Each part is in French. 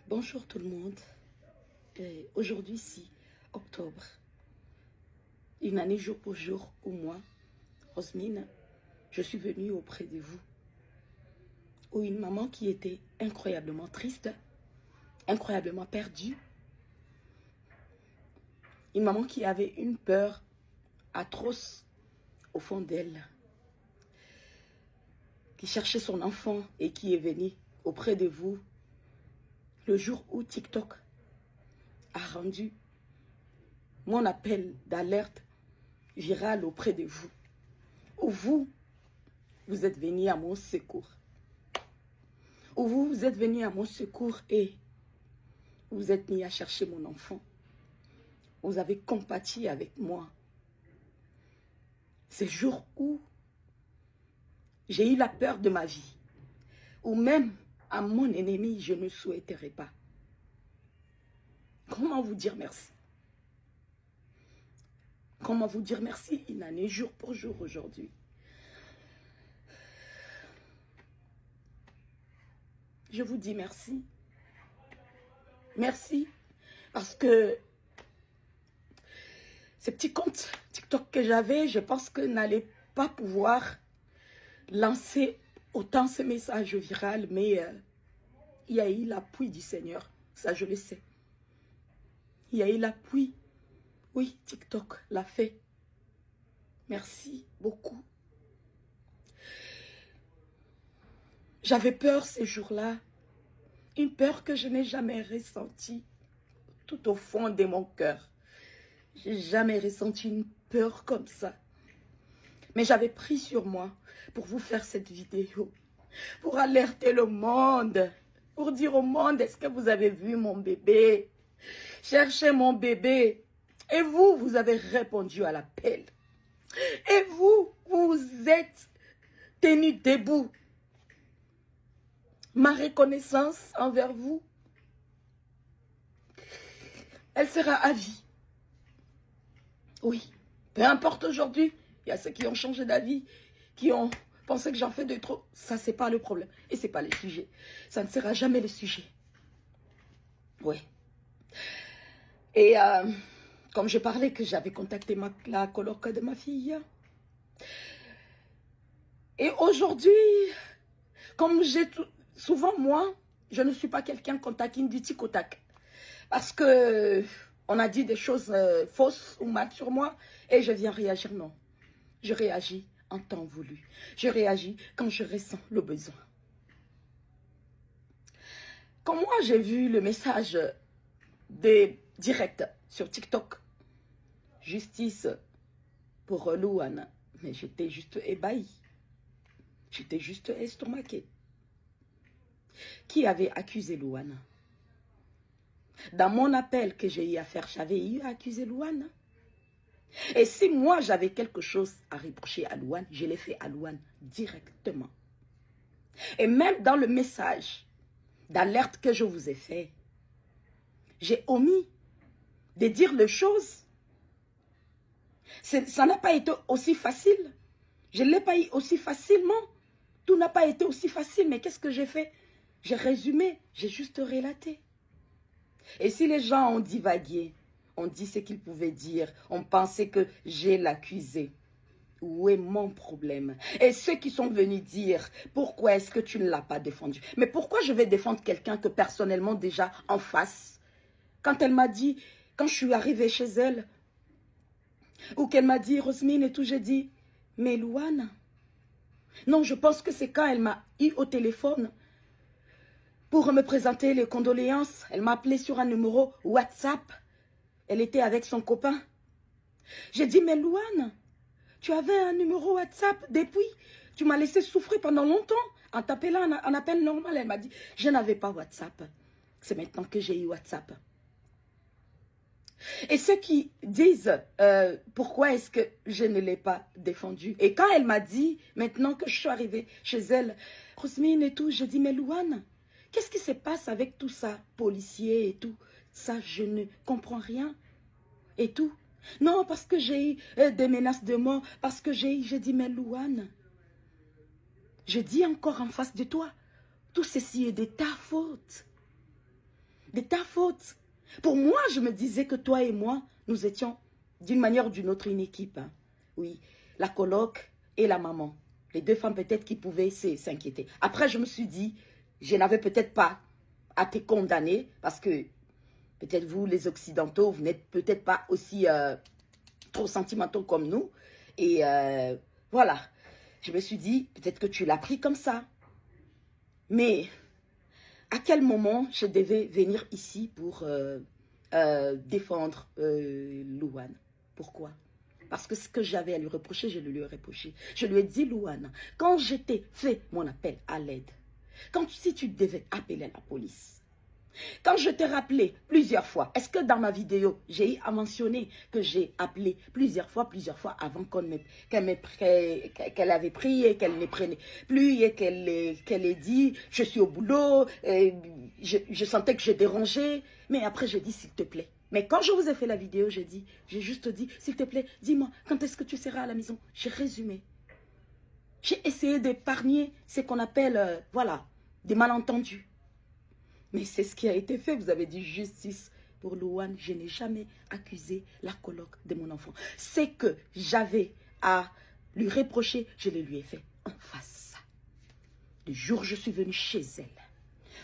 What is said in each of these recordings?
Bonjour tout le monde. Aujourd'hui, 6 octobre, une année jour pour jour où moi, Rosmine, je suis venue auprès de vous. Où une maman qui était incroyablement triste, incroyablement perdue. Une maman qui avait une peur atroce au fond d'elle. Qui cherchait son enfant et qui est venue auprès de vous le jour où TikTok a rendu mon appel d'alerte viral auprès de vous. Où vous êtes venu à mon secours. Où vous êtes venu à mon secours et vous êtes mis à chercher mon enfant. Vous avez compati avec moi. Ces jours où j'ai eu la peur de ma vie. Où même à mon ennemi, je ne souhaiterais pas. Comment vous dire merci? Comment vous dire merci une année jour pour jour aujourd'hui? Je vous dis merci. Merci parce que ces petits comptes TikTok que j'avais, je pense que n'allaient pas pouvoir lancer autant ce message viral, mais il y a eu l'appui du Seigneur, ça je le sais. Il y a eu l'appui, oui, TikTok l'a fait. Merci beaucoup. J'avais peur ces jours-là, une peur que je n'ai jamais ressentie tout au fond de mon cœur. J'ai jamais ressenti une peur comme ça. Mais j'avais pris sur moi pour vous faire cette vidéo, pour alerter le monde, pour dire au monde, est-ce que vous avez vu mon bébé? Cherchez mon bébé. Et vous, vous avez répondu à l'appel. Et vous, vous êtes tenu debout. Ma reconnaissance envers vous, elle sera à vie. Oui, peu importe aujourd'hui, il y a ceux qui ont changé d'avis, qui ont pensé que j'en fais de trop. Ça, c'est pas le problème. Et c'est pas le sujet. Ça ne sera jamais le sujet. Oui. Et comme je parlais que j'avais contacté la coloc de ma fille. Et aujourd'hui, comme j'ai souvent moi, je ne suis pas quelqu'un qu'on taquine du tic au tac. Parce que on a dit des choses fausses ou mal sur moi et je viens réagir. Non. Je réagis en temps voulu. Je réagis quand je ressens le besoin. Quand moi j'ai vu le message des directs sur TikTok, justice pour Louane, mais j'étais juste ébahie. J'étais juste estomaquée. Qui avait accusé Louane? Dans mon appel que j'ai eu à faire, j'avais eu à accuser Louane. Et si moi j'avais quelque chose à reprocher à Louane, je l'ai fait à Louane directement. Et même dans le message d'alerte que je vous ai fait, j'ai omis de dire les choses. Ça n'a pas été aussi facile. Je ne l'ai pas eu aussi facilement. Tout n'a pas été aussi facile. Mais qu'est-ce que j'ai fait? J'ai résumé, j'ai juste relaté. Et si les gens ont divagué, on dit ce qu'ils pouvaient dire, on pensait que j'ai l'accusé. Où est mon problème? Et ceux qui sont venus dire, pourquoi est-ce que tu ne l'as pas défendu? Mais pourquoi je vais défendre quelqu'un que personnellement déjà en face? Quand elle m'a dit, quand je suis arrivée chez elle, ou qu'elle m'a dit, Rosmine et tout, j'ai dit, mais Louane, non, je pense que c'est quand elle m'a eu au téléphone pour me présenter les condoléances. Elle m'a appelé sur un numéro WhatsApp. Elle était avec son copain. J'ai dit, mais Louane, tu avais un numéro WhatsApp depuis. Tu m'as laissé souffrir pendant longtemps en t'appelant en appel normal. Elle m'a dit, je n'avais pas WhatsApp. C'est maintenant que j'ai eu WhatsApp. Et ceux qui disent, pourquoi est-ce que je ne l'ai pas défendu? Et quand elle m'a dit, maintenant que je suis arrivée chez elle, Rosmine et tout, j'ai dit, mais Louane, qu'est-ce qui se passe avec tout ça, policier et tout? Ça, je ne comprends rien. Et tout. Non, parce que j'ai eu des menaces de mort, parce que j'ai dit, mais Louane, je dis encore en face de toi, tout ceci est de ta faute. de ta faute. Pour moi, je me disais que toi et moi, nous étions d'une manière ou d'une autre une équipe. Hein. Oui, la coloc et la maman. Les deux femmes peut-être qui pouvaient s'inquiéter. Après, je me suis dit, je n'avais peut-être pas à te condamner parce que peut-être vous, les Occidentaux, vous n'êtes peut-être pas aussi trop sentimentaux comme nous. Et voilà, je me suis dit, peut-être que tu l'as pris comme ça. Mais à quel moment je devais venir ici pour défendre Louane? Pourquoi? Parce que ce que j'avais à lui reprocher, je le lui ai reproché. Je lui ai dit, Louane, quand je t'ai fait mon appel à l'aide, si tu devais appeler la police, quand je t'ai rappelé plusieurs fois, est-ce que dans ma vidéo, j'ai eu à mentionner que j'ai appelé plusieurs fois avant qu'elle avait pris et qu'elle ne prenait plus et qu'elle ait dit, je suis au boulot, je sentais que j'ai dérangé, mais après j'ai dit, s'il te plaît. Mais quand je vous ai fait la vidéo, j'ai juste dit, s'il te plaît, dis-moi, quand est-ce que tu seras à la maison? J'ai résumé. J'ai essayé d'épargner ce qu'on appelle, voilà, des malentendus. Mais c'est ce qui a été fait. Vous avez dit justice pour Louane. Je n'ai jamais accusé la coloc de mon enfant. C'est que j'avais à lui reprocher, je le lui ai fait en face. Le jour où je suis venue chez elle,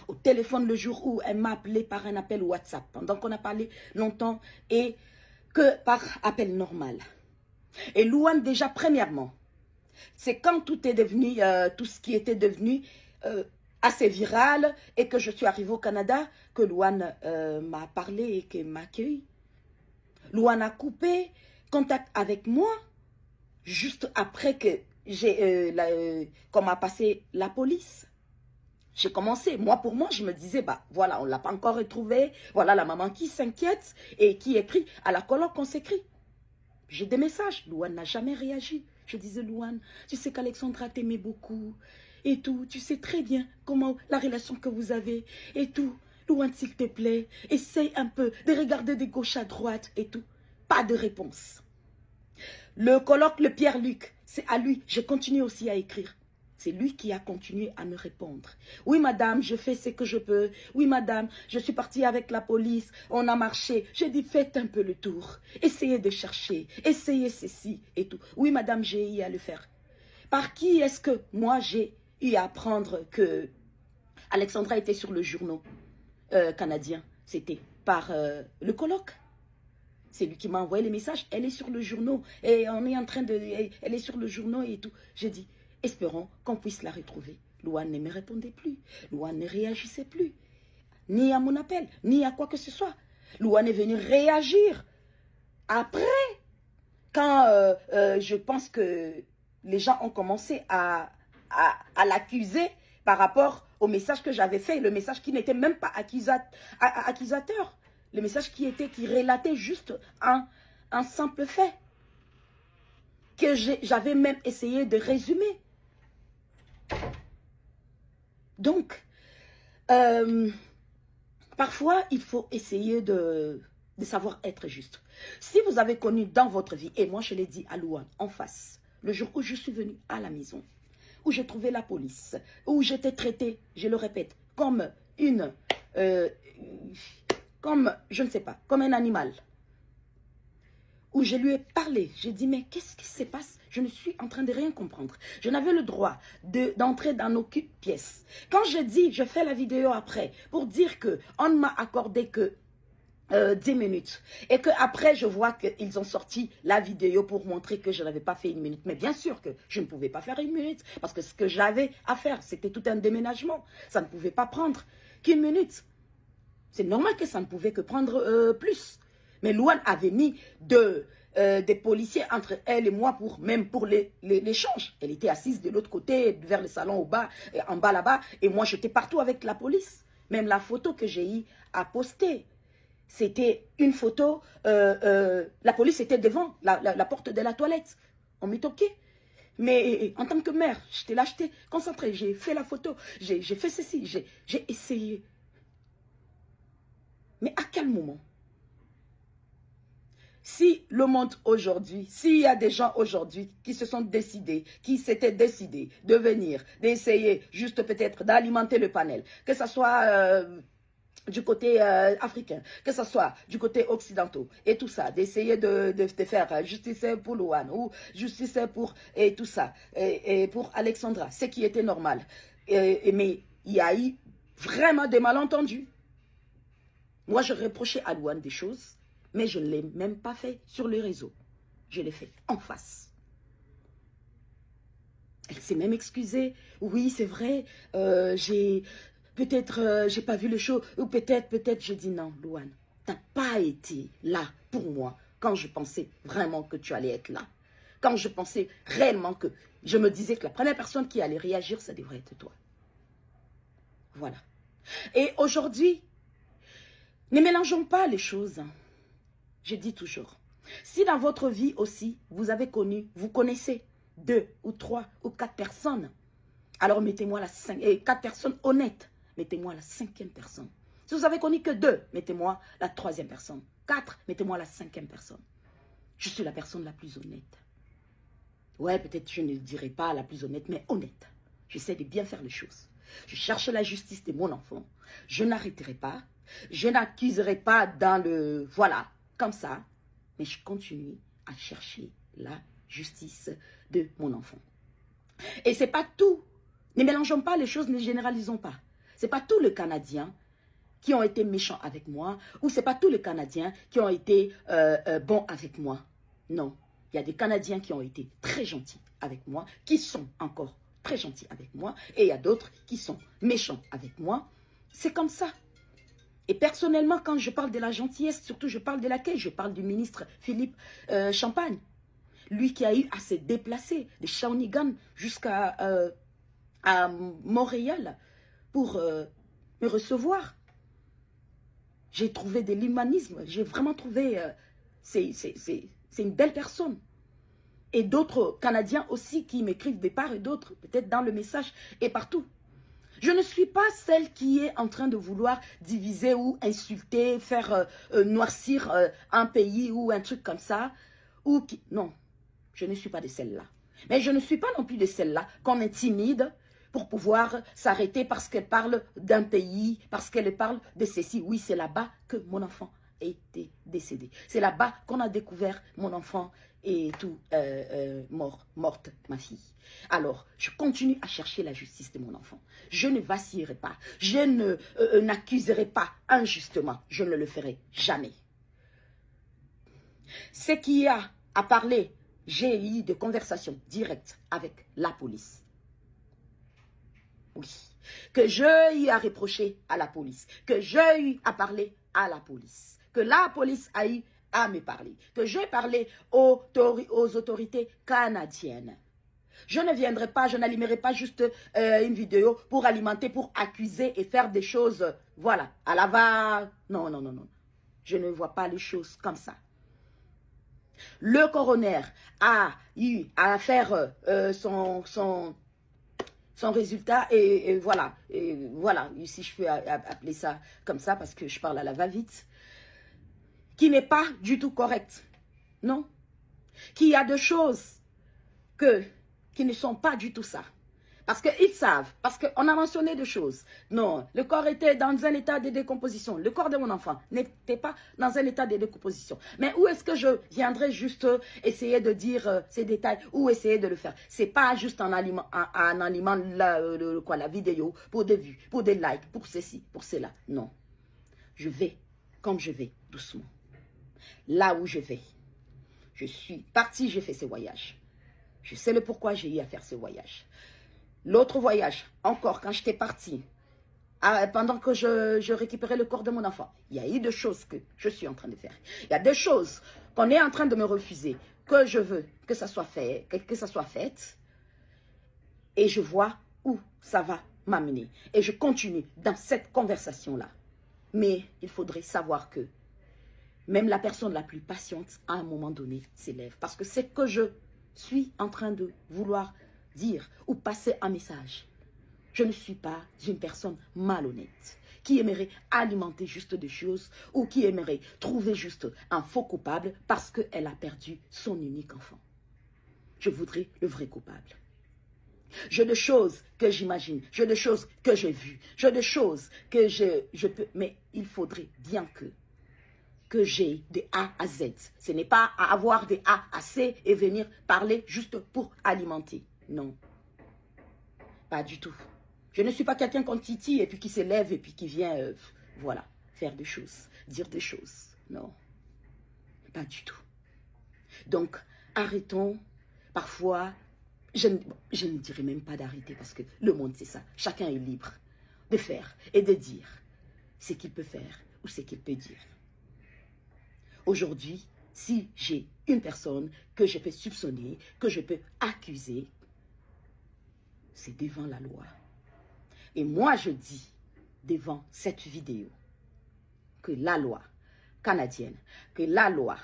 au téléphone, le jour où elle m'a appelé par un appel WhatsApp, pendant qu'on a parlé longtemps, et que par appel normal. Et Louane, déjà, premièrement, c'est quand tout est devenu, tout ce qui était devenu assez viral et que je suis arrivée au Canada, que Louane m'a parlé et qu'elle m'a accueilli. Louane a coupé contact avec moi juste après que qu'on m'a passé la police. J'ai commencé, moi pour moi, je me disais, bah voilà, on ne l'a pas encore retrouvé, voilà la maman qui s'inquiète et qui écrit à la coloc qu'on s'écrit. J'ai des messages, Louane n'a jamais réagi. Je disais, Louane, tu sais qu'Alexandra t'aimait beaucoup et tout, tu sais très bien comment la relation que vous avez et tout. Louane, s'il te plaît, essaye un peu de regarder de gauche à droite et tout. Pas de réponse. Le colloque, le Pierre-Luc, c'est à lui, je continue aussi à écrire. C'est lui qui a continué à me répondre. Oui, madame, je fais ce que je peux. Oui, madame, je suis partie avec la police. On a marché. J'ai dit, faites un peu le tour. Essayez de chercher. Essayez ceci et tout. Oui, madame, j'ai eu à le faire. Par qui est-ce que moi, j'ai eu à apprendre que Alexandra était sur le journal canadien? C'était par le colloque. C'est lui qui m'a envoyé les messages. Elle est sur le journal. Et on est en train de... Elle est sur le journal et tout. J'ai dit... Espérons qu'on puisse la retrouver. Louane ne me répondait plus. Louane ne réagissait plus. Ni à mon appel, ni à quoi que ce soit. Louane est venue réagir. Après, quand je pense que les gens ont commencé à l'accuser par rapport au message que j'avais fait. Le message qui n'était même pas accusateur. Le message qui relatait juste un simple fait. Que j'avais même essayé de résumer. Donc, parfois, il faut essayer de savoir être juste. Si vous avez connu dans votre vie, et moi je l'ai dit à Louane, en face, le jour où je suis venue à la maison, où j'ai trouvé la police, où j'étais traitée, je le répète, comme comme, je ne sais pas, comme un animal, où je lui ai parlé, j'ai dit, mais qu'est-ce qui se passe? Je ne suis en train de rien comprendre. Je n'avais le droit d'entrer dans aucune pièce. Quand je dis, je fais la vidéo après, pour dire qu'on ne m'a accordé que 10 minutes, et qu'après je vois qu'ils ont sorti la vidéo pour montrer que je n'avais pas fait 1 minute. Mais bien sûr que je ne pouvais pas faire 1 minute, parce que ce que j'avais à faire, c'était tout un déménagement. Ça ne pouvait pas prendre qu'1 minute. C'est normal que ça ne pouvait que prendre plus. Mais Louane avait mis des policiers entre elle et moi même pour l'échange. Elle était assise de l'autre côté, vers le salon en bas là-bas. Et moi, j'étais partout avec la police. Même la photo que j'ai eu à poster, c'était une photo, la police était devant la porte de la toilette. On m'est toqué. Mais en tant que mère, j'étais là, j'étais concentrée. J'ai fait la photo, j'ai fait ceci, j'ai essayé. Mais à quel moment? Si le monde aujourd'hui, s'il y a des gens aujourd'hui qui se sont décidés, qui s'étaient décidés de venir, d'essayer juste peut-être d'alimenter le panel, que ce soit du côté africain, que ce soit du côté occidental et tout ça, d'essayer de faire justice pour Louane ou justice pour et tout ça, et pour Alexandra, ce qui était normal. Mais il y a eu vraiment des malentendus. Moi, je reprochais à Louane des choses, mais je ne l'ai même pas fait sur les réseaux. Je l'ai fait en face. Elle s'est même excusée. Oui, c'est vrai, peut-être j'ai pas vu le show, ou peut-être, je dis non, Louane, t'as pas été là pour moi quand je pensais vraiment que tu allais être là. Quand je pensais réellement que, je me disais que la première personne qui allait réagir, ça devrait être toi. Voilà. Et aujourd'hui, ne mélangeons pas les choses. Je dis toujours, si dans votre vie aussi, vous avez connu, vous connaissez 2 ou 3 ou 4 personnes, alors mettez-moi la 4 personnes honnêtes, mettez-moi la 5e personne. Si vous avez connu que 2, mettez-moi la 3e personne. 4, mettez-moi la 5e personne. Je suis la personne la plus honnête. Ouais, peut-être je ne dirai pas la plus honnête, mais honnête. J'essaie de bien faire les choses. Je cherche la justice de mon enfant. Je n'arrêterai pas. Je n'accuserai pas dans le... Voilà, comme ça. Mais je continue à chercher la justice de mon enfant. Et c'est pas tout. Ne mélangeons pas les choses, ne généralisons pas. C'est pas tous les Canadiens qui ont été méchants avec moi, ou c'est pas tous les Canadiens qui ont été bons avec moi. Non, il y a des Canadiens qui ont été très gentils avec moi, qui sont encore très gentils avec moi, et il y a d'autres qui sont méchants avec moi. C'est comme ça. Et personnellement, quand je parle de la gentillesse, surtout je parle de laquelle? Je parle du ministre Philippe Champagne. Lui qui a eu à se déplacer de Shawinigan jusqu'à à Montréal pour me recevoir. J'ai trouvé de l'humanisme. J'ai vraiment trouvé... c'est une belle personne. Et d'autres Canadiens aussi qui m'écrivent de part et d'autre, peut-être dans le message et partout. Je ne suis pas celle qui est en train de vouloir diviser ou insulter, faire noircir un pays ou un truc comme ça. Ou qui... Non, je ne suis pas de celle-là. Mais je ne suis pas non plus de celle-là qu'on intimide pour pouvoir s'arrêter parce qu'elle parle d'un pays, parce qu'elle parle de ceci. Oui, c'est là-bas que mon enfant a été décédé. C'est là-bas qu'on a découvert mon enfant et tout morte, ma fille. Alors, je continue à chercher la justice de mon enfant. Je ne vacillerai pas. Je ne n'accuserai pas injustement. Je ne le ferai jamais. Ce qu'il y a à parler, j'ai eu des conversations directes avec la police. Oui, que j'ai eu à reprocher à la police, que j'ai eu à parler à la police, que la police a eu à me parler, que j'ai parlé aux autorités canadiennes. Je ne viendrai pas, je n'alimenterai pas juste une vidéo pour alimenter, pour accuser et faire des choses, voilà, à la va. Non, non, non, non. Je ne vois pas les choses comme ça. Le coroner a eu à faire son résultat et voilà, si je peux appeler ça comme ça parce que je parle à la va-vite, qui n'est pas du tout correct, non, qu'il y a des choses qui ne sont pas du tout ça, parce qu'ils savent, parce qu'on a mentionné des choses. Non, le corps était dans un état de décomposition. Le corps de mon enfant n'était pas dans un état de décomposition. Mais où est-ce que je viendrais juste essayer de dire ces détails ou essayer de le faire? C'est pas juste en animant la vidéo pour des vues, pour des likes, pour ceci, pour cela. Non. Je vais comme je vais, doucement. Là où je vais. Je suis partie, j'ai fait ce voyage. Je sais le pourquoi j'ai eu à faire ce voyage. L'autre voyage, encore, quand j'étais partie, pendant que je récupérais le corps de mon enfant, il y a eu des choses que je suis en train de faire. Il y a des choses qu'on est en train de me refuser, que je veux que ça soit fait, que ça soit fait. Et je vois où ça va m'amener. Et je continue dans cette conversation-là. Mais il faudrait savoir que même la personne la plus patiente, à un moment donné, s'élève. Parce que c'est que je suis en train de vouloir dire ou passer un message. Je ne suis pas une personne malhonnête qui aimerait alimenter juste des choses ou qui aimerait trouver juste un faux coupable parce qu'elle a perdu son unique enfant. Je voudrais le vrai coupable. J'ai des choses que j'imagine, j'ai des choses que j'ai vues, j'ai des choses que je peux... Mais il faudrait bien que j'ai des A à Z. Ce n'est pas à avoir des A à C et venir parler juste pour alimenter. Non, pas du tout. Je ne suis pas quelqu'un qu'on titille et puis qui s'élève et puis qui vient, voilà, faire des choses, dire des choses. Non, pas du tout. Donc, arrêtons. Parfois, je ne dirais même pas d'arrêter parce que le monde, c'est ça. Chacun est libre de faire et de dire ce qu'il peut faire ou ce qu'il peut dire. Aujourd'hui, si j'ai une personne que je peux soupçonner, que je peux accuser, c'est devant la loi. Et moi, je dis devant cette vidéo que la loi canadienne, que la loi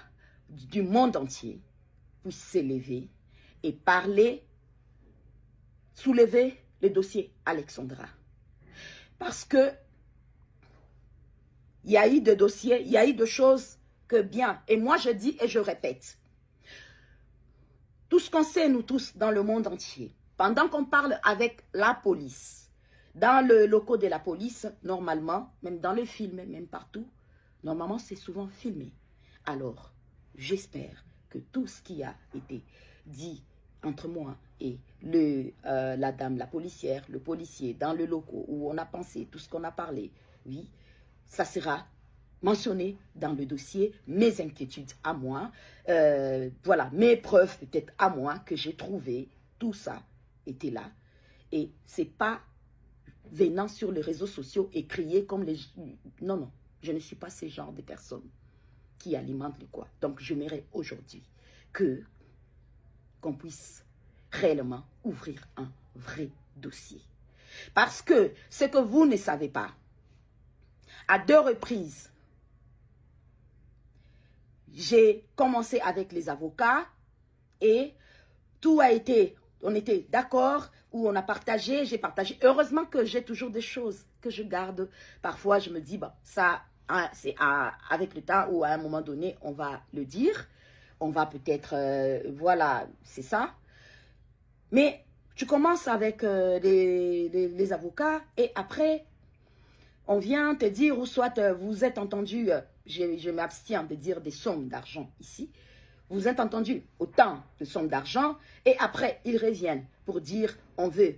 du monde entier puisse s'élever et parler, soulever le dossier Alexandra. Parce que il y a eu des dossiers, il y a eu des choses que bien, et moi je dis et je répète, tout ce qu'on sait nous tous dans le monde entier, pendant qu'on parle avec la police, dans le locaux de la police, normalement, même dans le film, même partout, normalement c'est souvent filmé. Alors, j'espère que tout ce qui a été dit entre moi et la dame, la policière, le policier, dans le locaux où on a pensé, tout ce qu'on a parlé, oui, ça sera mentionné dans le dossier, mes inquiétudes à moi, voilà, mes preuves peut-être à moi que j'ai trouvées, tout ça était là. Et c'est pas venant sur les réseaux sociaux et crier comme les... Non, non, je ne suis pas ce genre de personne qui alimente le quoi. Donc, j'aimerais aujourd'hui qu'on puisse réellement ouvrir un vrai dossier. Parce que ce que vous ne savez pas, à 2 reprises, j'ai commencé avec les avocats et tout a été, on était d'accord, où on a partagé, j'ai partagé. Heureusement que j'ai toujours des choses que je garde. Parfois, je me dis, bon, ça, c'est avec le temps ou à un moment donné, on va le dire. On va peut-être, voilà, c'est ça. Mais tu commences avec les avocats et après, on vient te dire, ou soit vous êtes entendu, je m'abstiens de dire des sommes d'argent ici, vous êtes entendu autant de sommes d'argent, et après ils reviennent pour dire, on veut,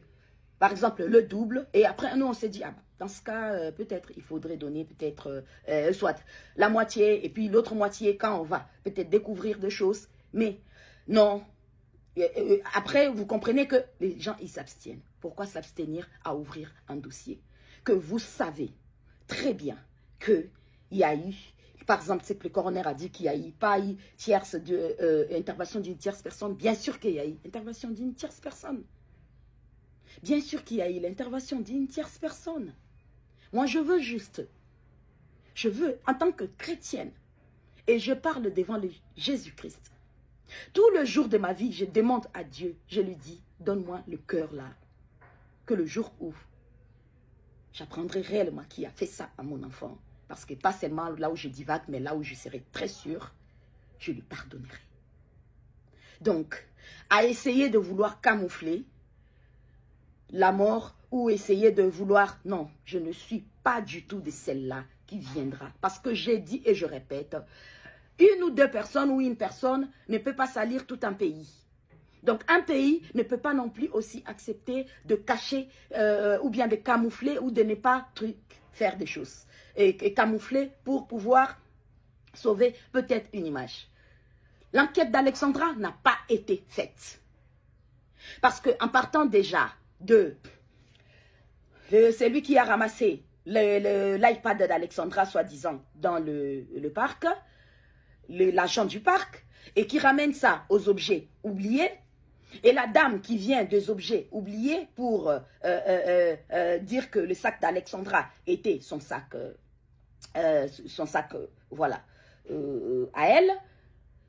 par exemple, le double, et après nous on se dit, ah, dans ce cas, peut-être il faudrait donner peut-être, soit la moitié, et puis l'autre moitié quand on va peut-être découvrir des choses, mais non. Après, vous comprenez que les gens, ils s'abstiennent. Pourquoi s'abstenir à ouvrir un dossier? Que vous savez très bien qu'il y a eu, par exemple, c'est que le coroner a dit qu'il n'y a eu pas eu intervention d'une tierce personne. Bien sûr qu'il y a eu intervention d'une tierce personne. Bien sûr qu'il y a eu l'intervention d'une tierce personne. Moi, je veux juste, je veux, en tant que chrétienne, et je parle devant le Jésus-Christ, tout le jour de ma vie, je demande à Dieu, je lui dis, donne-moi le cœur là, que le jour où j'apprendrai réellement qui a fait ça à mon enfant, parce que pas seulement là où je divague, mais là où je serai très sûre, je lui pardonnerai. Donc, à essayer de vouloir camoufler la mort ou essayer de vouloir, non, je ne suis pas du tout de celle-là qui viendra, parce que j'ai dit et je répète, une ou deux personnes ou une personne ne peut pas salir tout un pays. Donc, un pays ne peut pas non plus aussi accepter de cacher ou bien de camoufler ou de ne pas faire des choses. Et camoufler pour pouvoir sauver peut-être une image. L'enquête d'Alexandra n'a pas été faite. Parce qu'en partant déjà de celui qui a ramassé l'iPad d'Alexandra, soi-disant, dans le parc, l'agent du parc, et qui ramène ça aux objets oubliés, et la dame qui vient des objets oubliés pour dire que le sac d'Alexandra était son sac, voilà, à elle,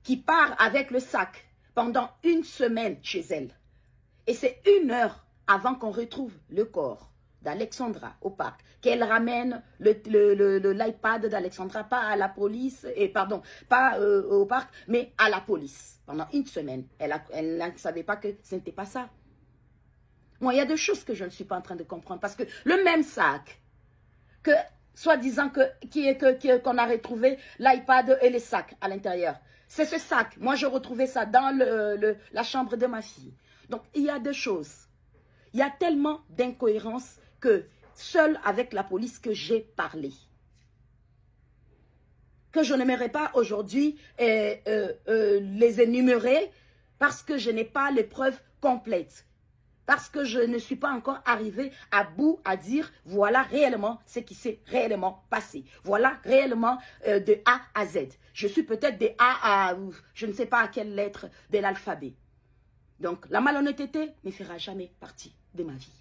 qui part avec le sac pendant 1 semaine chez elle. Et c'est 1 heure avant qu'on retrouve le corps d'Alexandra au parc, qu'elle ramène l'iPad d'Alexandra, pas à la police, et pardon, pas au parc, mais à la police. Pendant 1 semaine, elle ne savait pas que ce n'était pas ça. Moi, il y a des choses que je ne suis pas en train de comprendre. Parce que le même sac, que soi-disant qu'on a retrouvé l'iPad et les sacs à l'intérieur. C'est ce sac. Moi, je retrouvais ça dans la chambre de ma fille. Donc, il y a des choses. Il y a tellement d'incohérences que seul avec la police que j'ai parlé, que je n'aimerais pas aujourd'hui les énumérer parce que je n'ai pas les preuves complètes. Parce que je ne suis pas encore arrivée à bout à dire voilà réellement ce qui s'est réellement passé. Voilà réellement de A à Z. Je suis peut-être de A à je ne sais pas à quelle lettre de l'alphabet. Donc la malhonnêteté ne fera jamais partie de ma vie.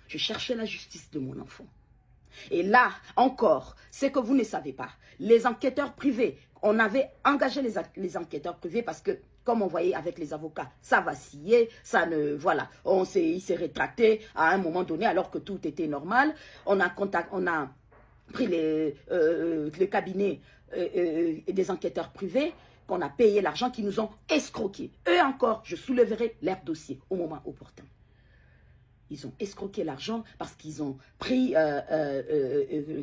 Je cherchais la justice de mon enfant. Et là, encore, c'est que vous ne savez pas. Les enquêteurs privés, on avait engagé les enquêteurs privés parce que, comme on voyait avec les avocats, ça vacillait, ça ne... Voilà, il s'est rétracté à un moment donné alors que tout était normal. On a pris le cabinet des enquêteurs privés, qu'on a payé l'argent, qui nous ont escroqués. Eux encore, je soulèverai leur dossier au moment opportun. Ils ont escroqué l'argent parce qu'ils ont pris,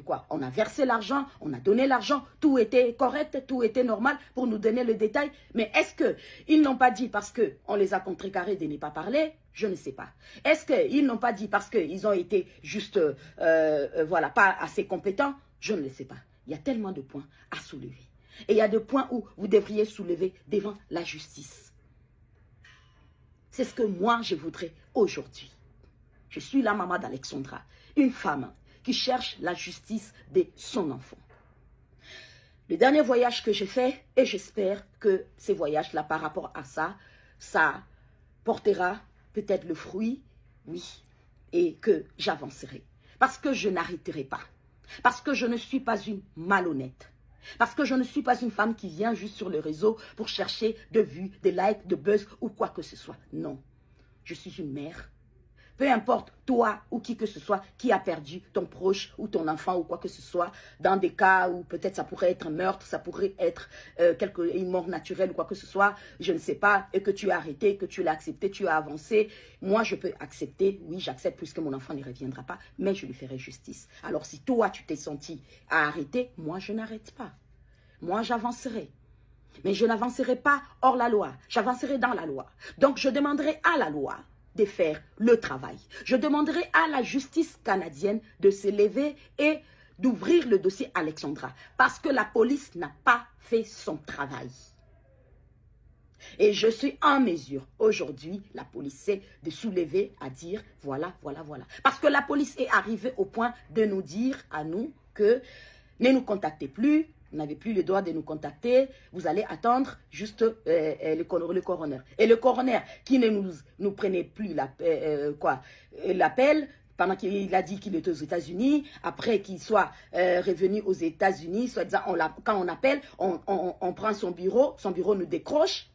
quoi, on a versé l'argent, on a donné l'argent, tout était correct, tout était normal pour nous donner le détail. Mais est-ce qu'ils n'ont pas dit parce qu'on les a contrecarrés de ne pas parler? Je ne sais pas. Est-ce qu'ils n'ont pas dit parce qu'ils ont été juste, voilà, pas assez compétents? Je ne le sais pas. Il y a tellement de points à soulever. Et il y a des points où vous devriez soulever devant la justice. C'est ce que moi, je voudrais aujourd'hui. Je suis la maman d'Alexandra, une femme qui cherche la justice de son enfant. Le dernier voyage que j'ai fait, et j'espère que ces voyages-là, par rapport à ça, ça portera peut-être le fruit, oui, et que j'avancerai. Parce que je n'arrêterai pas. Parce que je ne suis pas une malhonnête. Parce que je ne suis pas une femme qui vient juste sur le réseau pour chercher de vues, de likes, de buzz ou quoi que ce soit. Non, je suis une mère. Peu importe, toi ou qui que ce soit qui a perdu ton proche ou ton enfant ou quoi que ce soit, dans des cas où peut-être ça pourrait être un meurtre, ça pourrait être une mort naturelle ou quoi que ce soit, je ne sais pas, et que tu as arrêté, que tu l'as accepté, tu as avancé. Moi, je peux accepter, oui, j'accepte puisque mon enfant ne reviendra pas, mais je lui ferai justice. Alors, si toi, tu t'es senti à arrêter, moi, je n'arrête pas. Moi, j'avancerai. Mais je n'avancerai pas hors la loi, j'avancerai dans la loi. Donc, je demanderai à la loi de faire le travail. Je demanderai à la justice canadienne de se lever et d'ouvrir le dossier Alexandra parce que la police n'a pas fait son travail. Et je suis en mesure, aujourd'hui, la police sait de soulever à dire voilà, voilà, voilà. Parce que la police est arrivée au point de nous dire à nous que ne nous contactez plus, vous n'avez plus le droit de nous contacter, vous allez attendre juste le coroner. Et le coroner qui ne nous prenait plus l'appel, pendant qu'il a dit qu'il était aux États-Unis, après qu'il soit revenu aux États-Unis, soit-disant, quand on appelle, on prend son bureau nous décroche.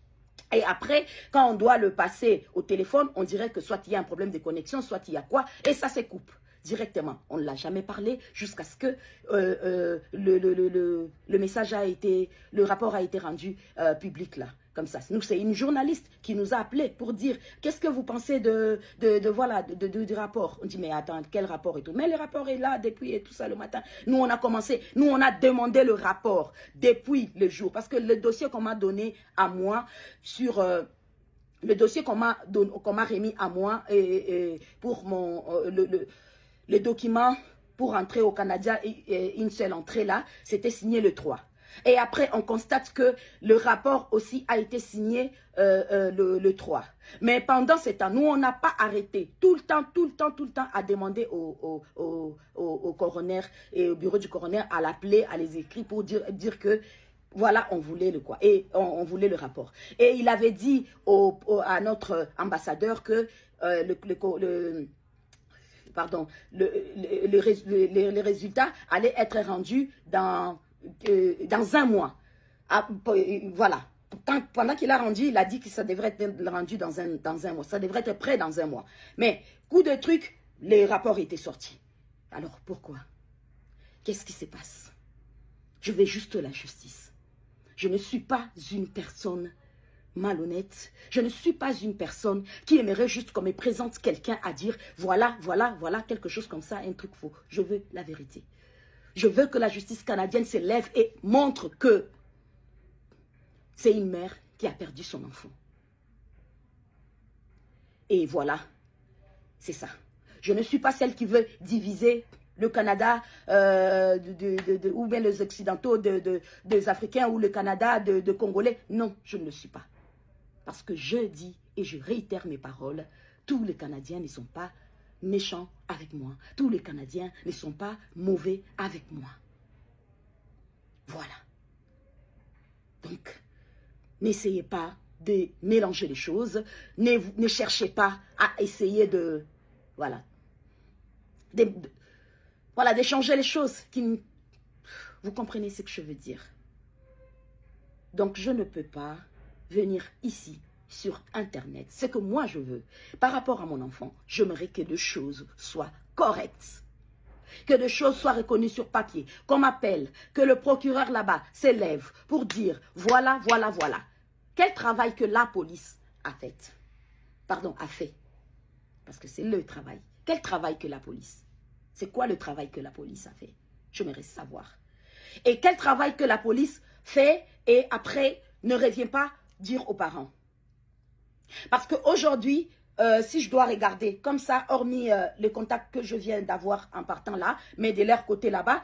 Et après, quand on doit le passer au téléphone, on dirait que soit il y a un problème de connexion, soit il y a quoi, et ça se coupe directement. On ne l'a jamais parlé jusqu'à ce que le message a été, le rapport a été rendu public là. Comme ça. Nous, c'est une journaliste qui nous a appelé pour dire qu'est-ce que vous pensez du rapport. On dit mais attends, quel rapport et tout. Mais le rapport est là depuis et tout ça le matin. Nous, on a commencé, nous, on a demandé le rapport depuis le jour. Parce que le dossier qu'on m'a donné à moi sur... le dossier qu'on m'a remis à moi pour le document pour entrer au Canada, une seule entrée là, c'était signé le 3. Et après, on constate que le rapport aussi a été signé le 3. Mais pendant ce temps, nous, on n'a pas arrêté tout le temps à demander au coroner et au bureau du coroner, à l'appeler, à les écrire pour dire que voilà, on voulait le quoi. Et on voulait le rapport. Et il avait dit à notre ambassadeur que les résultats allaient être rendus dans un mois. Voilà. Pendant qu'il a rendu, il a dit que ça devrait être rendu dans un mois. Ça devrait être prêt dans un mois. Mais, coup de truc, les rapports étaient sortis. Alors, pourquoi? Qu'est-ce qui se passe? Je veux juste la justice. Je ne suis pas une personne malhonnête. Je ne suis pas une personne qui aimerait juste qu'on me présente quelqu'un à dire voilà, voilà, voilà, quelque chose comme ça, un truc faux. Je veux la vérité. Je veux que la justice canadienne se lève et montre que c'est une mère qui a perdu son enfant. Et voilà, c'est ça. Je ne suis pas celle qui veut diviser le Canada ou bien les Occidentaux des Africains ou le Canada de Congolais. Non, je ne le suis pas. Parce que je dis et je réitère mes paroles, tous les Canadiens ne sont pas méchants avec moi. Tous les Canadiens ne sont pas mauvais avec moi. Voilà. Donc, n'essayez pas de mélanger les choses. Ne cherchez pas à essayer de... Voilà. Voilà, d'échanger les choses. Vous comprenez ce que je veux dire. Donc, je ne peux pas venir ici, sur Internet, ce que moi je veux. Par rapport à mon enfant, j'aimerais que les choses soient correctes. Que les choses soient reconnues sur papier. Qu'on m'appelle, que le procureur là-bas s'élève pour dire, voilà, voilà, voilà. Quel travail que la police a fait. Pardon, a fait. Parce que c'est le travail. Quel travail que la police? C'est quoi le travail que la police a fait? J'aimerais savoir. Et quel travail que la police fait et après ne revient pas dire aux parents. Parce qu'aujourd'hui, si je dois regarder comme ça, hormis les contacts que je viens d'avoir en partant là, mais de leur côté là-bas,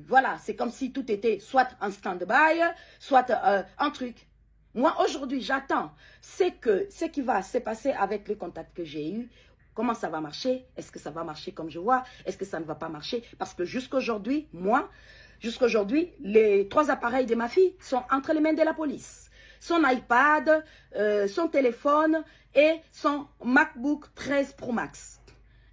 voilà, c'est comme si tout était soit en stand-by, soit un truc. Moi, aujourd'hui, j'attends ce qui va se passer avec les contacts que j'ai eus. Comment ça va marcher? Est-ce que ça va marcher comme je vois? Est-ce que ça ne va pas marcher? Parce que jusqu'aujourd'hui, les 3 appareils de ma fille sont entre les mains de la police. Son iPad, son téléphone et son MacBook 13 Pro Max.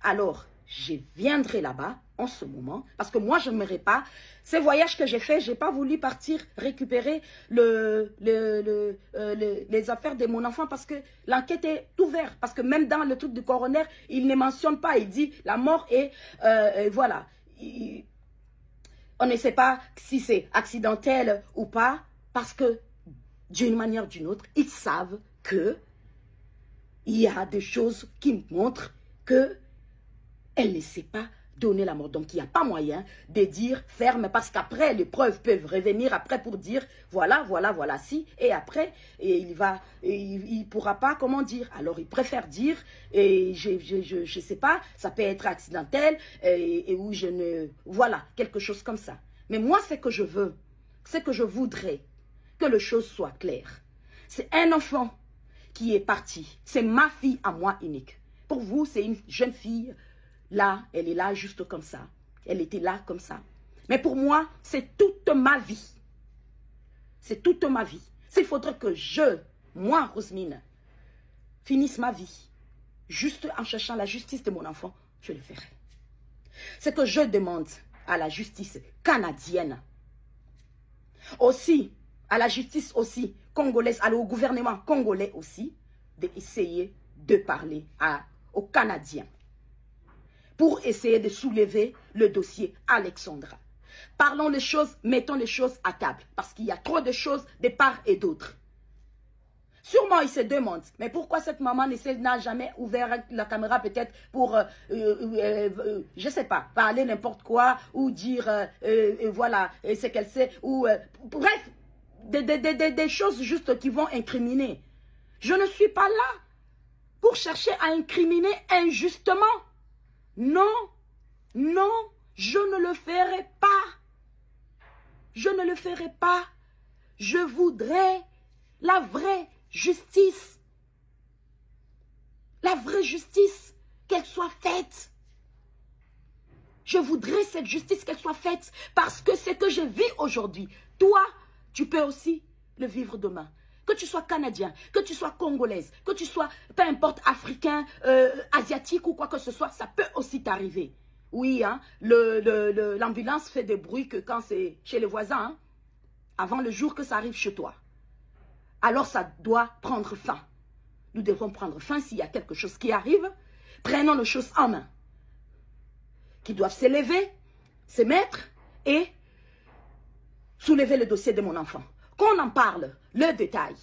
Alors, je viendrai là-bas en ce moment, parce que moi, je n'aimerais pas, ces voyages que j'ai faits, je n'ai pas voulu partir récupérer les affaires de mon enfant, parce que l'enquête est ouverte, parce que même dans le truc du coroner, il ne mentionne pas, il dit la mort est, voilà, on ne sait pas si c'est accidentel ou pas, parce que d'une manière ou d'une autre, ils savent que il y a des choses qui montrent que elle ne sait pas donner la mort. Donc, il n'y a pas moyen de dire ferme, parce qu'après, les preuves peuvent revenir après pour dire voilà, voilà, voilà, si. Et après, il pourra pas, comment dire. Alors, il préfère dire, et je sais pas, ça peut être accidentel, et où je ne... Voilà, quelque chose comme ça. Mais moi, ce que je veux, ce que je voudrais, que les choses soient claires. C'est un enfant qui est parti. C'est ma fille à moi unique. Pour vous, c'est une jeune fille. Là, elle est là juste comme ça. Elle était là comme ça. Mais pour moi, c'est toute ma vie. C'est toute ma vie. S'il faudrait que moi, Rosemine, finisse ma vie juste en cherchant la justice de mon enfant, je le ferai. Ce que je demande à la justice canadienne, aussi, à la justice aussi congolaise, au gouvernement congolais aussi, d'essayer de parler aux Canadiens pour essayer de soulever le dossier Alexandra. Parlons les choses, mettons les choses à table, parce qu'il y a trop de choses de part et d'autre. Sûrement, ils se demandent, mais pourquoi cette maman n'a jamais ouvert la caméra peut-être pour, je ne sais pas, parler n'importe quoi, ou dire, voilà, ce qu'elle sait, ou, bref, des choses juste qui vont incriminer. Je ne suis pas là pour chercher à incriminer injustement. Non, non, je ne le ferai pas. Je ne le ferai pas. Je voudrais la vraie justice. La vraie justice, qu'elle soit faite. Je voudrais cette justice, qu'elle soit faite, parce que ce que je vis aujourd'hui, toi, tu peux aussi le vivre demain. Que tu sois canadien, que tu sois congolaise, que tu sois, peu importe, africain, asiatique ou quoi que ce soit, ça peut aussi t'arriver. Oui, hein, l'ambulance fait des bruits que quand c'est chez les voisins, hein, avant le jour que ça arrive chez toi. Alors ça doit prendre fin. Nous devons prendre fin s'il y a quelque chose qui arrive. Prenons les choses en main. Qui doivent s'élever, se mettre et soulever le dossier de mon enfant. Qu'on en parle, le détail.